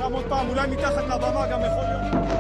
שם עוד פעם, אולי מתחת לבמה גם יכול להיות.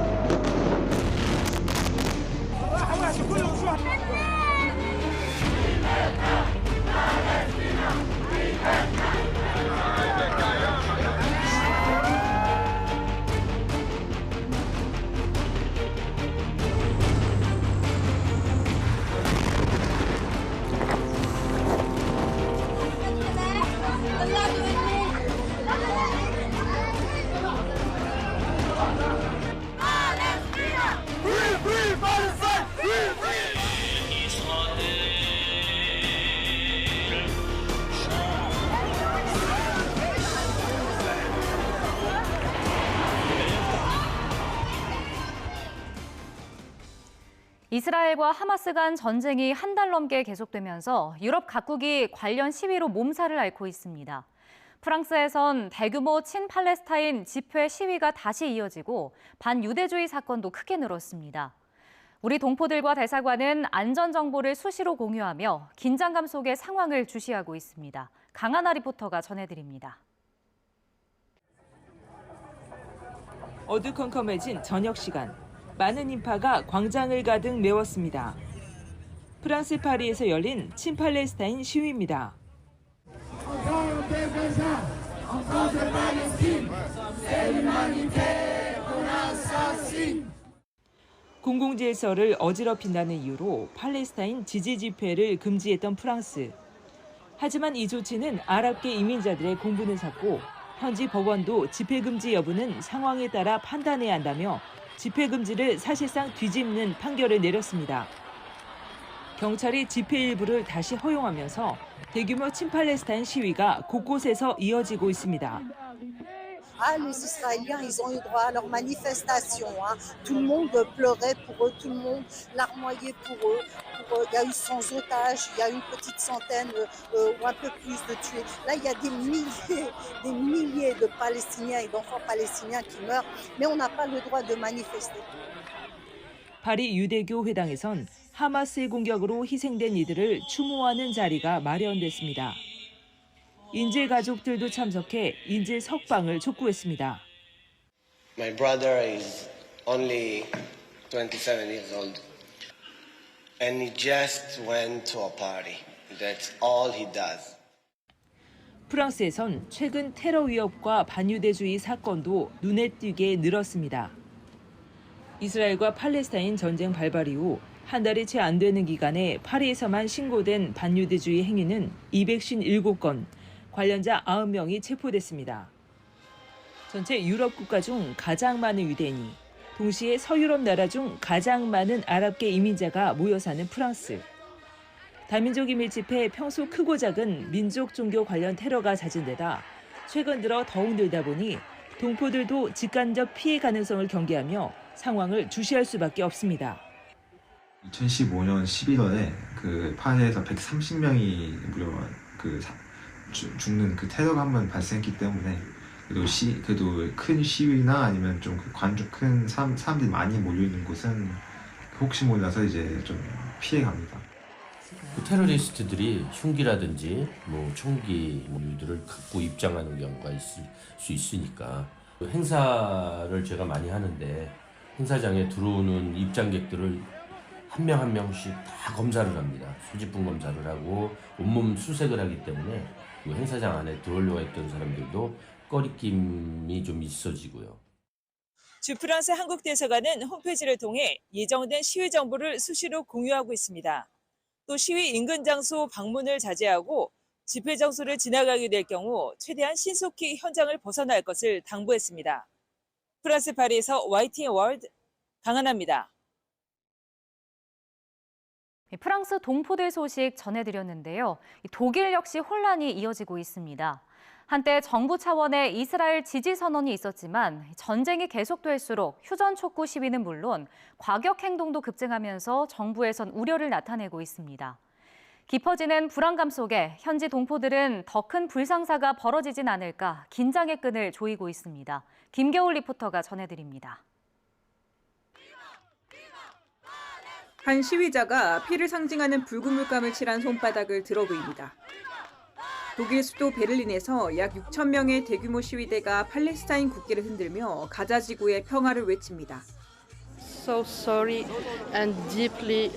이스라엘과 하마스 간 전쟁이 한 달 넘게 계속되면서 유럽 각국이 관련 시위로 몸살을 앓고 있습니다. 프랑스에선 대규모 친팔레스타인 집회 시위가 다시 이어지고 반유대주의 사건도 크게 늘었습니다. 우리 동포들과 대사관은 안전 정보를 수시로 공유하며 긴장감 속의 상황을 주시하고 있습니다. 강하나 리포터가 전해드립니다. 어두컴컴해진 저녁 시간. 많은 인파가 광장을 가득 메웠습니다. 프랑스 파리에서 열린 친팔레스타인 시위입니다. 공공질서를 어지럽힌다는 이유로 팔레스타인 지지 집회를 금지했던 프랑스. 하지만 이 조치는 아랍계 이민자들의 공분을 샀고 현지 법원도 집회 금지 여부는 상황에 따라 판단해야 한다며 집회 금지를 사실상 뒤집는 판결을 내렸습니다. 경찰이 집회 일부를 다시 허용하면서 대규모 친팔레스타인 시위가 곳곳에서 이어지고 있습니다. Ah, les Israéliens, ils ont eu droit à leur manifestation. Hein. Tout le monde pleurait pour eux, tout le monde larmoyait pour eux. Il y a eu 100 otages, il y a une petite centaine ou un peu plus de tués. Là, il y a des milliers de Palestiniens et d'enfants palestiniens qui meurent, mais on n'a pas le droit de manifester. 파리 유대교 회당에선 하마스의 공격으로 희생된 이들을 추모하는 자리가 마련됐습니다. 인질 가족들도 참석해 인질 석방을 촉구했습니다. My brother is only 27 years old, and he just went to a party. That's all he does. 프랑스에선 최근 테러 위협과 반유대주의 사건도 눈에 띄게 늘었습니다. 이스라엘과 팔레스타인 전쟁 발발 이후 한 달이 채 안 되는 기간에 파리에서만 신고된 반유대주의 행위는 257건, 관련자 90명이 체포됐습니다. 전체 유럽 국가 중 가장 많은 유대인이, 동시에 서유럽 나라 중 가장 많은 아랍계 이민자가 모여 사는 프랑스. 다민족이 밀집해 평소 크고 작은 민족 종교 관련 테러가 잦은 데다 최근 들어 더욱 늘다 보니 동포들도 직간접 피해 가능성을 경계하며 상황을 주시할 수밖에 없습니다. 2015년 11월에 그 파리에서 130명이 무려 죽는 그 테러가 한 번 발생했기 때문에 그래도 큰 시위나 아니면 좀 큰 사람들이 많이 몰려 있는 곳은 혹시 몰라서 이제 좀 피해 갑니다. 테러리스트들이 흉기라든지 총기들을 갖고 입장하는 경우가 있을 수 있으니까 행사를 제가 많이 하는데 행사장에 들어오는 입장객들을 한 명 한 명씩 다 검사를 합니다. 수집품 검사를 하고 온몸 수색을 하기 때문에 행사장 안에 들어오려고 했던 사람들도 꺼리낌이 좀 있어지고요. 주 프랑스 한국 대사관은 홈페이지를 통해 예정된 시위 정보를 수시로 공유하고 있습니다. 또 시위 인근 장소 방문을 자제하고 집회 장소를 지나가게 될 경우 최대한 신속히 현장을 벗어날 것을 당부했습니다. 프랑스 파리에서 YTN 월드 강하나입니다. 프랑스 동포들 소식 전해드렸는데요. 독일 역시 혼란이 이어지고 있습니다. 한때 정부 차원의 이스라엘 지지 선언이 있었지만 전쟁이 계속될수록 휴전 촉구 시위는 물론 과격 행동도 급증하면서 정부에선 우려를 나타내고 있습니다. 깊어지는 불안감 속에 현지 동포들은 더 큰 불상사가 벌어지진 않을까 긴장의 끈을 조이고 있습니다. 김겨울 리포터가 전해드립니다. 한 시위자가 피를 상징하는 붉은 물감을 칠한 손바닥을 들어 보입니다. 독일 수도 베를린에서 약 6천 명의 대규모 시위대가 팔레스타인 국기를 흔들며 가자 지구의 평화를 외칩니다. So sorry and deeply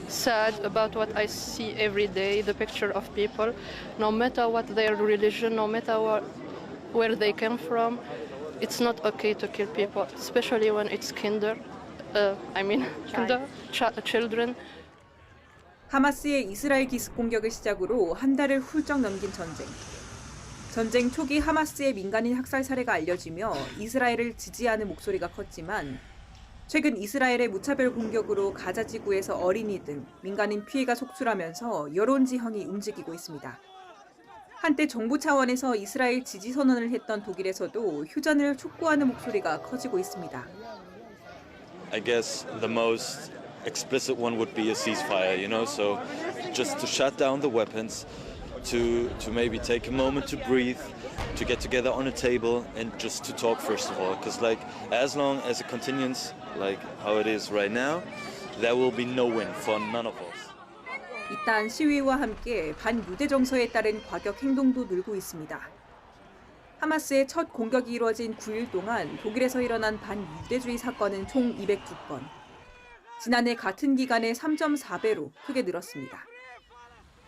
sad about what I see every day, the picture of people, no matter what their religion, no matter where they came from. It's not okay to kill people, especially when it's children. 하마스의 이스라엘 기습 공격을 시작으로 한 달을 훌쩍 넘긴 전쟁. 전쟁 초기 하마스의 민간인 학살 사례가 알려지며 이스라엘을 지지하는 목소리가 컸지만 최근 이스라엘의 무차별 공격으로 가자 지구에서 어린이 등 민간인 피해가 속출하면서 여론 지형이 움직이고 있습니다. 한때 정부 차원에서 이스라엘 지지 선언을 했던 독일에서도 휴전을 촉구하는 목소리가 커지고 있습니다. I guess the most explicit one would be a ceasefire, so just to shut down the weapons, to maybe take a moment to breathe, to get together on a table and just to talk first of all, because as long as it continues like how it is right now, there will be no win for none of us. 이딴 시위와 함께 반유대 정서에 따른 과격 행동도 늘고 있습니다. 하마스의 첫 공격이 이루어진 9일 동안 독일에서 일어난 반유대주의 사건은 총 202건. 지난해 같은 기간에 3.4배로 크게 늘었습니다.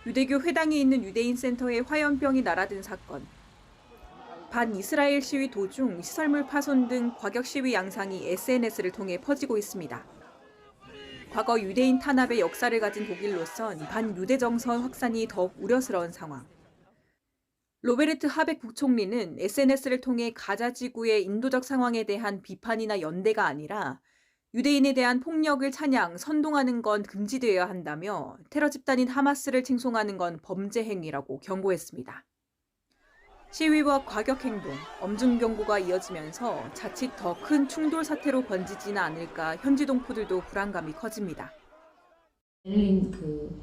유대교 회당이 있는 유대인 센터에 화염병이 날아든 사건. 반이스라엘 시위 도중 시설물 파손 등 과격 시위 양상이 SNS를 통해 퍼지고 있습니다. 과거 유대인 탄압의 역사를 가진 독일로선 반유대 정서 확산이 더욱 우려스러운 상황. 로베르트 하벡 국총리는 SNS를 통해 가자 지구의 인도적 상황에 대한 비판이나 연대가 아니라 유대인에 대한 폭력을 찬양, 선동하는 건 금지되어야 한다며 테러 집단인 하마스를 칭송하는 건 범죄 행위라고 경고했습니다. 시위와 과격 행동, 엄중 경고가 이어지면서 자칫 더 큰 충돌 사태로 번지지는 않을까 현지 동포들도 불안감이 커집니다. 베를린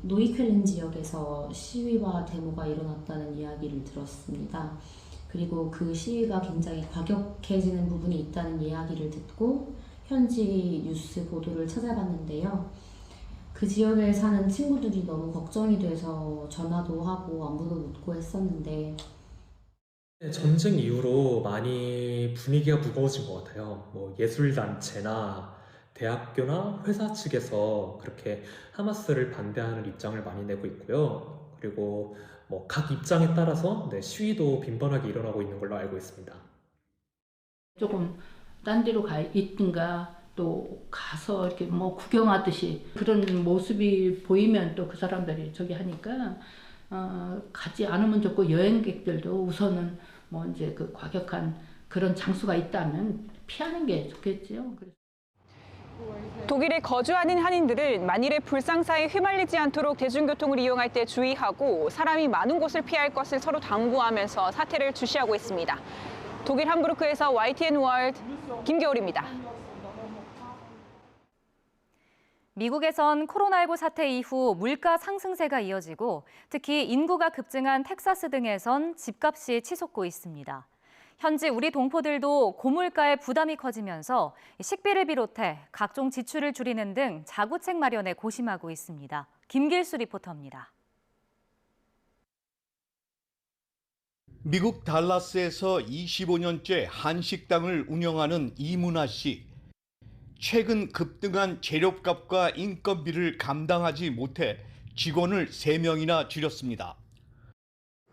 노이켈렌 지역에서 시위와 데모가 일어났다는 이야기를 들었습니다. 그리고 그 시위가 굉장히 과격해지는 부분이 있다는 이야기를 듣고 현지 뉴스 보도를 찾아봤는데요. 그 지역에 사는 친구들이 너무 걱정이 돼서 전화도 하고 안부도 묻고 했었는데 전쟁 이후로 많이 분위기가 무거워진 것 같아요. 예술단체나 대학교나 회사 측에서 그렇게 하마스를 반대하는 입장을 많이 내고 있고요. 그리고 각 입장에 따라서 시위도 빈번하게 일어나고 있는 걸로 알고 있습니다. 조금 딴 데로 가 있든가 또 가서 이렇게 구경하듯이 그런 모습이 보이면 또 그 사람들이 저기 하니까 가지 않으면 좋고 여행객들도 우선은 이제 그 과격한 그런 장소가 있다면 피하는 게 좋겠죠. 독일에 거주하는 한인들은 만일의 불상사에 휘말리지 않도록 대중교통을 이용할 때 주의하고 사람이 많은 곳을 피할 것을 서로 당부하면서 사태를 주시하고 있습니다. 독일 함부르크에서 YTN 월드 김겨울입니다. 미국에선 코로나19 사태 이후 물가 상승세가 이어지고 특히 인구가 급증한 텍사스 등에선 집값이 치솟고 있습니다. 현지 우리 동포들도 고물가의 부담이 커지면서 식비를 비롯해 각종 지출을 줄이는 등 자구책 마련에 고심하고 있습니다. 김길수 리포터입니다. 미국 달라스에서 25년째 한식당을 운영하는 이문아 씨. 최근 급등한 재료값과 인건비를 감당하지 못해 직원을 3명이나 줄였습니다.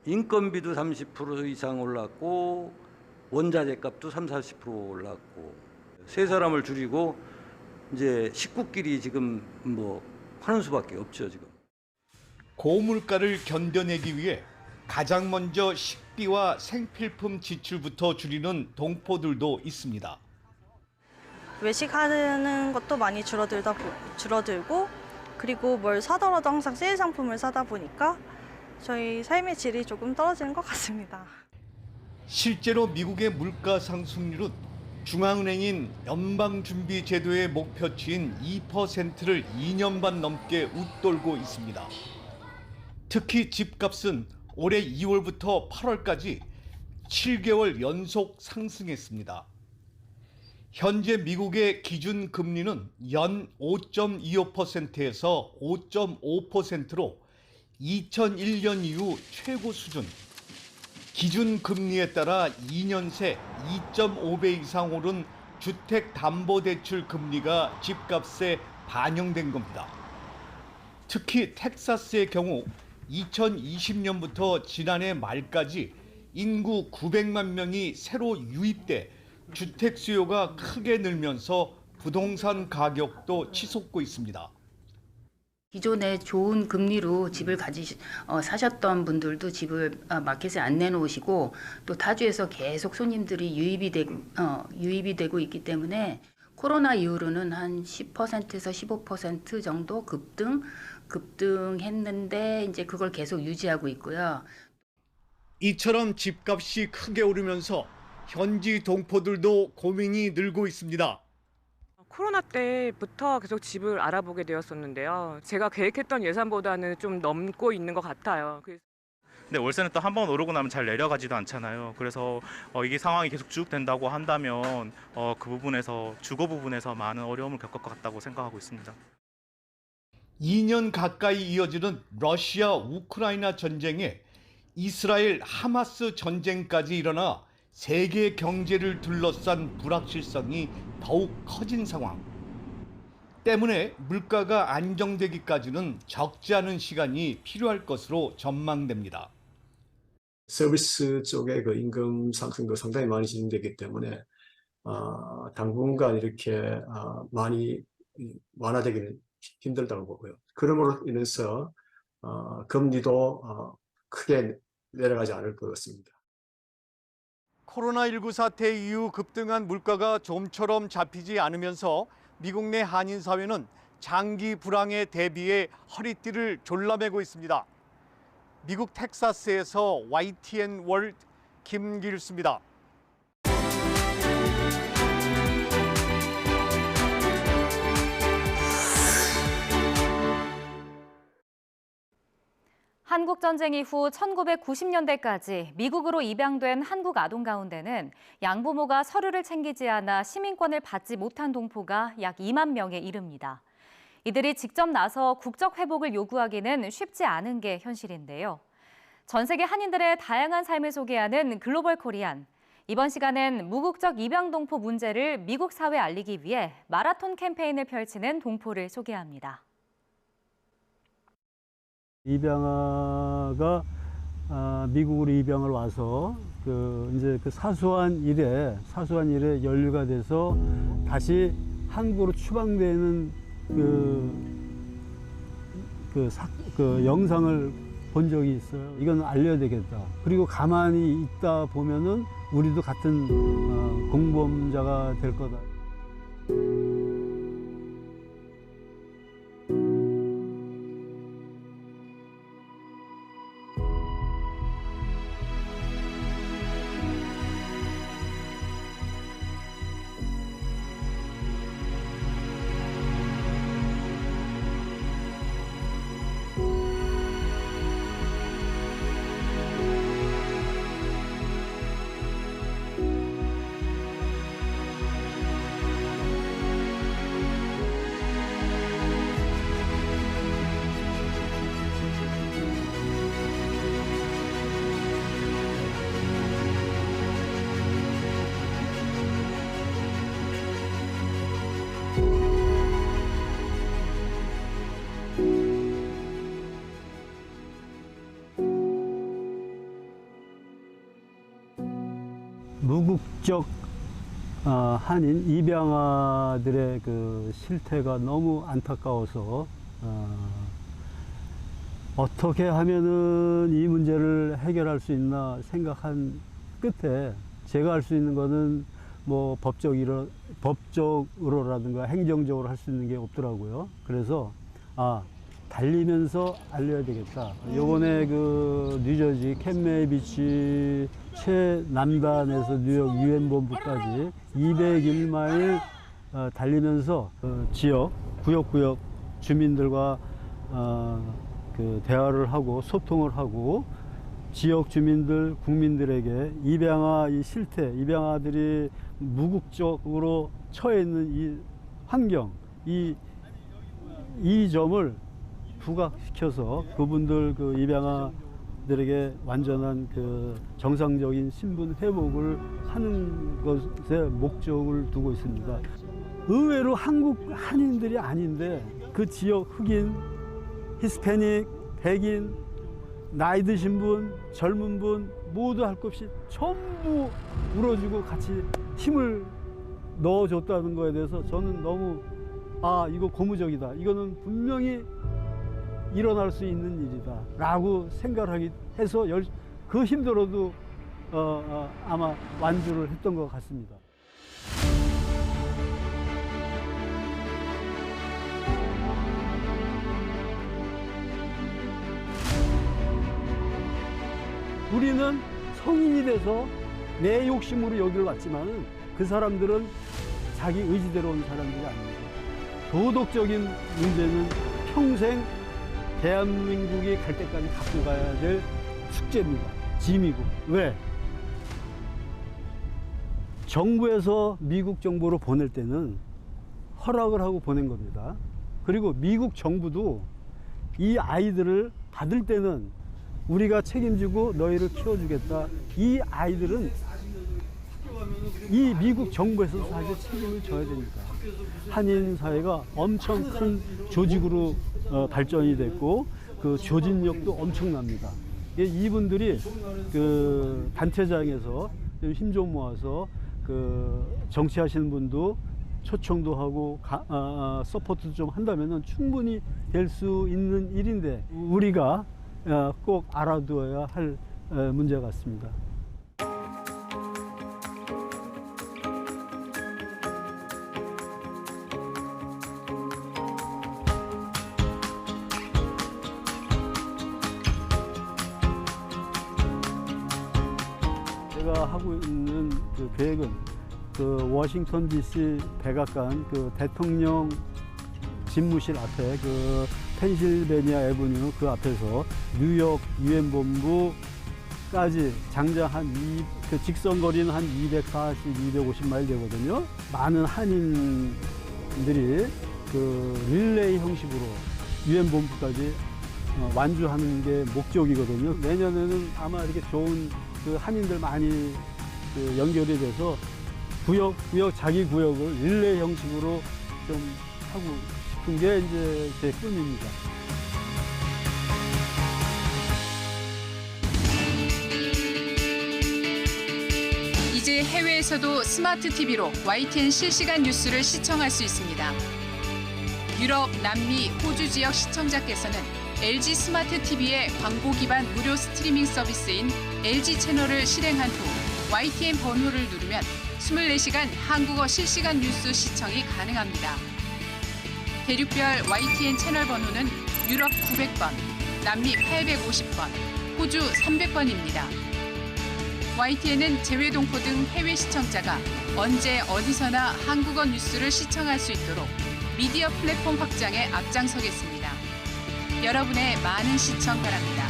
인건비도 30% 이상 올랐고 원자재 값도 30-40% 올랐고 세 사람을 줄이고 이제 식구끼리 지금 하는 수밖에 없죠, 지금. 고물가를 견뎌내기 위해 가장 먼저 식비와 생필품 지출부터 줄이는 동포들도 있습니다. 외식하는 것도 많이 줄어들고 그리고 뭘 사더라도 항상 세일 상품을 사다 보니까 저희 삶의 질이 조금 떨어지는 것 같습니다. 실제로 미국의 물가 상승률은 중앙은행인 연방준비제도의 목표치인 2%를 2년 반 넘게 웃돌고 있습니다. 특히 집값은 올해 2월부터 8월까지 7개월 연속 상승했습니다. 현재 미국의 기준 금리는 연 5.25%에서 5.5%로 2001년 이후 최고 수준. 기준 금리에 따라 2년 새 2.5배 이상 오른 주택담보대출 금리가 집값에 반영된 겁니다. 특히 텍사스의 경우 2020년부터 지난해 말까지 인구 900만 명이 새로 유입돼 주택 수요가 크게 늘면서 부동산 가격도 치솟고 있습니다. 기존에 좋은 금리로 집을 사셨던 분들도 집을 마켓에 안 내놓으시고 또 타주에서 계속 손님들이 유입이 되고 있기 때문에 코로나 이후로는 한 10%에서 15% 정도 급등했는데 이제 그걸 계속 유지하고 있고요. 이처럼 집값이 크게 오르면서 현지 동포들도 고민이 늘고 있습니다. 코로나 때부터 계속 집을 알아보게 되었었는데요. 제가 계획했던 예산보다는 좀 넘고 있는 것 같아요. 근데 월세는 또 한 번 오르고 나면 잘 내려가지도 않잖아요. 그래서 이게 상황이 계속 쭉 된다고 한다면 그 부분에서 주거 부분에서 많은 어려움을 겪을 것 같다고 생각하고 있습니다. 2년 가까이 이어지는 러시아 우크라이나 전쟁에 이스라엘 하마스 전쟁까지 일어나 세계 경제를 둘러싼 불확실성이 더욱 커진 상황. 때문에 물가가 안정되기까지는 적지 않은 시간이 필요할 것으로 전망됩니다. 서비스 쪽의 그 임금 상승도 상당히 많이 진행되기 때문에 당분간 이렇게 많이 완화되기는 힘들다고 보고요. 그러므로 인해서 금리도 크게 내려가지 않을 것 같습니다. 코로나19 사태 이후 급등한 물가가 좀처럼 잡히지 않으면서 미국 내 한인 사회는 장기 불황에 대비해 허리띠를 졸라매고 있습니다. 미국 텍사스에서 YTN 월드 김길수입니다. 한국전쟁 이후 1990년대까지 미국으로 입양된 한국 아동 가운데는 양부모가 서류를 챙기지 않아 시민권을 받지 못한 동포가 약 2만 명에 이릅니다. 이들이 직접 나서 국적 회복을 요구하기는 쉽지 않은 게 현실인데요. 전 세계 한인들의 다양한 삶을 소개하는 글로벌 코리안. 이번 시간엔 무국적 입양 동포 문제를 미국 사회에 알리기 위해 마라톤 캠페인을 펼치는 동포를 소개합니다. 입양아가 미국으로 입양을 와서 이제 그 사소한 일에 연루가 돼서 다시 한국으로 추방되는 그 영상을 본 적이 있어요. 이건 알려야 되겠다. 그리고 가만히 있다 보면은 우리도 같은 공범자가 될 거다. 무국적 한인 입양아들의 그 실태가 너무 안타까워서 어떻게 하면은 이 문제를 해결할 수 있나 생각한 끝에 제가 할 수 있는 거는 뭐 법적으로라든가 행정적으로 할 수 있는 게 없더라고요. 그래서 달리면서 알려야 되겠다. 요번에 그 뉴저지 캔메이 비치 최남단에서 뉴욕 유엔 본부까지 201마일 달리면서 지역 구역구역 주민들과 그 대화를 하고 소통을 하고 지역 주민들 국민들에게 입양아 이 실태, 입양아들이 무국적으로 처해 있는 이 환경, 이 점을 부각시켜서 그분들 그 입양아들에게 완전한 그 정상적인 신분 회복을 하는 것에 목적을 두고 있습니다. 의외로 한국 한인들이 아닌데 그 지역 흑인, 히스패닉, 백인, 나이 드신 분, 젊은 분 모두 할 것 없이 전부 울어주고 같이 힘을 넣어줬다는 거에 대해서 저는 너무 이거 고무적이다. 이거는 분명히 일어날 수 있는 일이다 라고 생각을 해서 그 힘들어도 아마 완주를 했던 것 같습니다. 우리는 성인이 돼서 내 욕심으로 여기를 왔지만은 그 사람들은 자기 의지대로 온 사람들이 아닙니다. 도덕적인 문제는 평생 대한민국이 갈 때까지 갖고 가야 될 숙제입니다. 짐이고. 왜? 정부에서 미국 정부로 보낼 때는 허락을 하고 보낸 겁니다. 그리고 미국 정부도 이 아이들을 받을 때는 우리가 책임지고 너희를 키워주겠다. 이 아이들은 이 미국 정부에서 사실 책임을 져야 됩니다. 한인 사회가 엄청 큰 조직으로 발전이 됐고 그 조직력도 엄청납니다. 이분들이 그 단체장에서 힘 좀 모아서 그 정치하시는 분도 초청도 하고 서포트도 좀 한다면은 충분히 될 수 있는 일인데 우리가 꼭 알아두어야 할 문제 같습니다. 제가 하고 있는 그 계획은 그 워싱턴 DC 백악관 그 대통령 집무실 앞에 그 펜실베니아 애버뉴 그 앞에서 뉴욕 유엔 본부까지 장장 그 직선 거리는 한 240, 250마일 되거든요. 많은 한인들이 그 릴레이 형식으로 유엔 본부까지 완주하는 게 목적이거든요. 내년에는 아마 이렇게 좋은 그 한인들 많이 그 연결이 돼서 구역 자기 구역을 릴레이 형식으로 좀 하고 싶은 게 이제 제 꿈입니다. 이제 해외에서도 스마트 TV로 YTN 실시간 뉴스를 시청할 수 있습니다. 유럽, 남미, 호주 지역 시청자께서는 LG 스마트 TV의 광고 기반 무료 스트리밍 서비스인 LG 채널을 실행한 후 YTN 번호를 누르면 24시간 한국어 실시간 뉴스 시청이 가능합니다. 대륙별 YTN 채널 번호는 유럽 900번, 남미 850번, 호주 300번입니다. YTN은 재외동포 등 해외 시청자가 언제 어디서나 한국어 뉴스를 시청할 수 있도록 미디어 플랫폼 확장에 앞장서겠습니다. 여러분의 많은 시청 바랍니다.